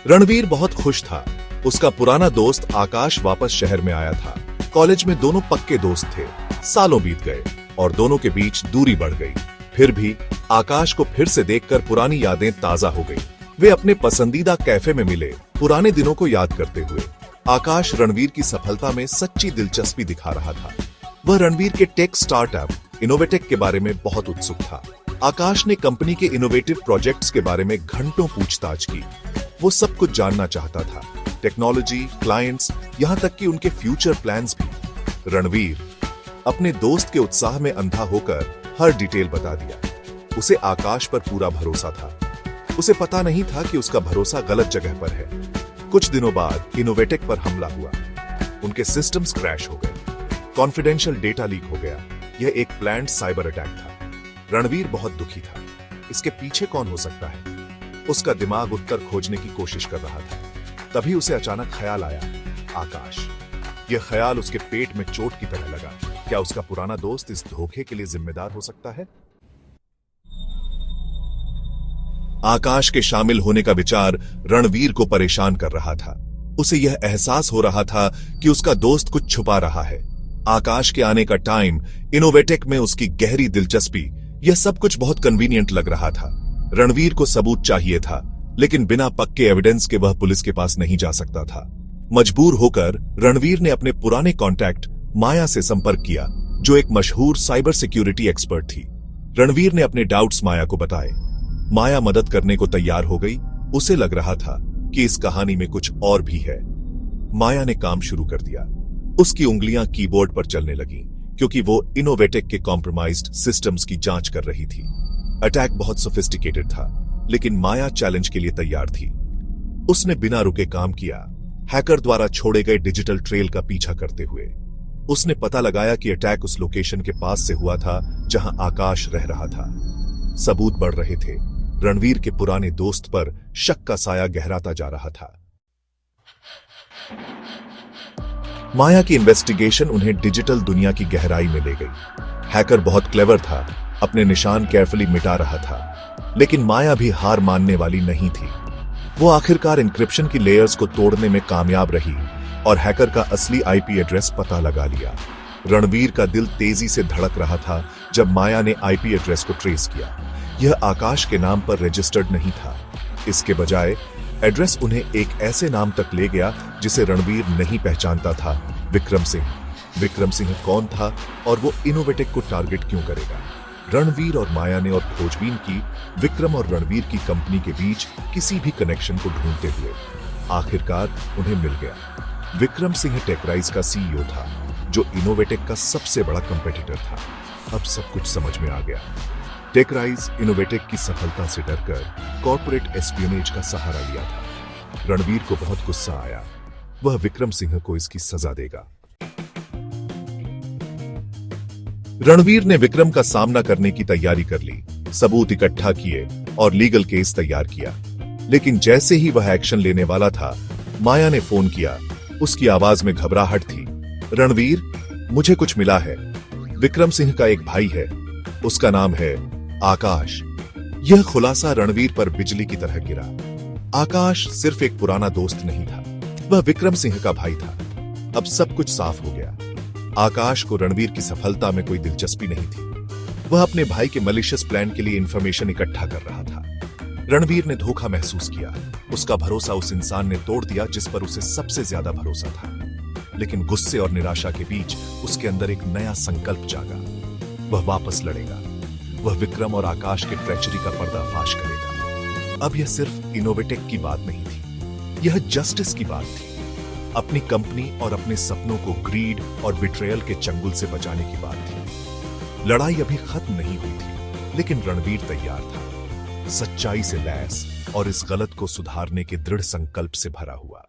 रणवीर बहुत खुश था। उसका पुराना दोस्त आकाश वापस शहर में आया था। कॉलेज में दोनों पक्के दोस्त थे। सालों बीत गए और दोनों के बीच दूरी बढ़ गई। फिर भी आकाश को फिर से देखकर पुरानी यादें ताजा हो गई। वे अपने पसंदीदा कैफे में मिले, पुराने दिनों को याद करते हुए। आकाश रणवीर की सफलता में सच्ची दिलचस्पी दिखा रहा था। वह रणवीर के टेक स्टार्टअप इनोवेटेक के बारे में बहुत उत्सुक था। आकाश ने कंपनी के इनोवेटिव प्रोजेक्ट्स के बारे में घंटों पूछताछ की। वो सब कुछ जानना चाहता था, टेक्नोलॉजी, क्लाइंट्स, यहां तक कि उनके फ्यूचर प्लान्स भी। रणवीर अपने दोस्त के उत्साह में अंधा होकर हर डिटेल बता दिया। उसे आकाश पर पूरा भरोसा था। उसे पता नहीं था कि उसका भरोसा गलत जगह पर है। कुछ दिनों बाद इनोवेटेक पर हमला हुआ। उनके सिस्टम्स क्रैश हो गए, कॉन्फिडेंशियल डेटा लीक हो गया। यह एक प्लान्ड साइबर अटैक था। रणवीर बहुत दुखी था। इसके पीछे कौन हो सकता है? उसका दिमाग उत्तर खोजने की कोशिश कर रहा था। तभी उसे अचानक ख्याल आया, आकाश। यह ख्याल उसके पेट में चोट की तरह लगा। क्या उसका पुराना दोस्त इस धोखे के लिए जिम्मेदार हो सकता है? आकाश के शामिल होने का विचार रणवीर को परेशान कर रहा था। उसे यह एहसास हो रहा था कि उसका दोस्त कुछ छुपा रहा है। आकाश के आने का टाइम, इनोवेटेक में उसकी गहरी दिलचस्पी, यह सब कुछ बहुत कन्वीनियंट लग रहा था। रणवीर को सबूत चाहिए था, लेकिन बिना पक्के एविडेंस के वह पुलिस के पास नहीं जा सकता था। मजबूर होकर रणवीर ने अपने पुराने कॉन्टैक्ट माया से संपर्क किया, जो एक मशहूर साइबर सिक्योरिटी एक्सपर्ट थी। रणवीर ने अपने डाउट्स माया को बताए। माया मदद करने को तैयार हो गई। उसे लग रहा था कि इस कहानी में कुछ और भी है। माया ने काम शुरू कर दिया। उसकी उंगलियां कीबोर्ड पर चलने लगीं, क्योंकि वो इनोवेटेक के कॉम्प्रोमाइज्ड सिस्टम्स की जांच कर रही थी। अटैक बहुत सोफिस्टिकेटेड था, लेकिन माया चैलेंज के लिए तैयार थी। उसने बिना रुके काम किया, हैकर द्वारा छोड़े गए डिजिटल ट्रेल का पीछा करते हुए। उसने पता लगाया कि अटैक उस लोकेशन के पास से हुआ था जहां आकाश रह रहा था। सबूत बढ़ रहे थे। रणवीर के पुराने दोस्त पर शक का साया गहराता जा रहा था। माया की इन्वेस्टिगेशन उन्हें डिजिटल दुनिया की गहराई में ले गई। हैकर बहुत क्लेवर था, अपने निशान केयरफुली मिटा रहा था, लेकिन माया भी हार मानने वाली नहीं थी। वो आखिरकार इंक्रिप्शन की लेयर्स को तोड़ने में कामयाब रही और हैकर का असली आईपी एड्रेस पता लगा लिया। रणवीर का दिल तेजी से धड़क रहा था जब माया ने आईपी एड्रेस को ट्रेस किया। यह आकाश के नाम पर रजिस्टर्ड नहीं था। इसके बजाय एड्रेस उन्हें एक ऐसे नाम तक ले गया जिसे रणवीर नहीं पहचानता था, विक्रम सिंह। विक्रम सिंह कौन था और वो इनोवेटेक को टारगेट क्यों करेगा? रणवीर और माया ने और खोजबीन की, विक्रम और रणवीर की कंपनी के बीच किसी भी कनेक्शन को ढूंढते हुए। आखिरकार उन्हें मिल गया। विक्रम सिंह टेकराइज का सीईओ था, जो इनोवेटेक का सबसे बड़ा कंपेटिटर था। अब सब कुछ समझ में आ गया। टेकराइज इनोवेटेक की सफलता से डरकर कॉर्पोरेट एस्पियोनेज का सहारा लिया था। रणवीर को बहुत गुस्सा आया। वह विक्रम सिंह को इसकी सजा देगा। रणवीर ने विक्रम का सामना करने की तैयारी कर ली, सबूत इकट्ठा किए और लीगल केस तैयार किया। लेकिन जैसे ही वह एक्शन लेने वाला था, माया ने फोन किया। उसकी आवाज में घबराहट थी। रणवीर, मुझे कुछ मिला है। विक्रम सिंह का एक भाई है, उसका नाम है आकाश। यह खुलासा रणवीर पर बिजली की तरह गिरा। आकाश सिर्फ एक पुराना दोस्त नहीं था, वह विक्रम सिंह का भाई था। अब सब कुछ साफ हो गया। आकाश को रणवीर की सफलता में कोई दिलचस्पी नहीं थी। वह अपने भाई के मलिशियस प्लान के लिए इंफॉर्मेशन इकट्ठा कर रहा था। रणवीर ने धोखा महसूस किया। उसका भरोसा उस इंसान ने तोड़ दिया जिस पर उसे सबसे ज्यादा भरोसा था। लेकिन गुस्से और निराशा के बीच उसके अंदर एक नया संकल्प जागा। वह वापस लड़ेगा। वह विक्रम और आकाश के ट्रेचरी का पर्दाफाश करेगा। अब यह सिर्फ इनोवेटेक की बात नहीं थी, यह जस्टिस की बात थी। अपनी कंपनी और अपने सपनों को ग्रीड और बिट्रेयल के चंगुल से बचाने की बात थी। लड़ाई अभी खत्म नहीं हुई थी, लेकिन रणवीर तैयार था, सच्चाई से लैस और इस गलत को सुधारने के दृढ़ संकल्प से भरा हुआ।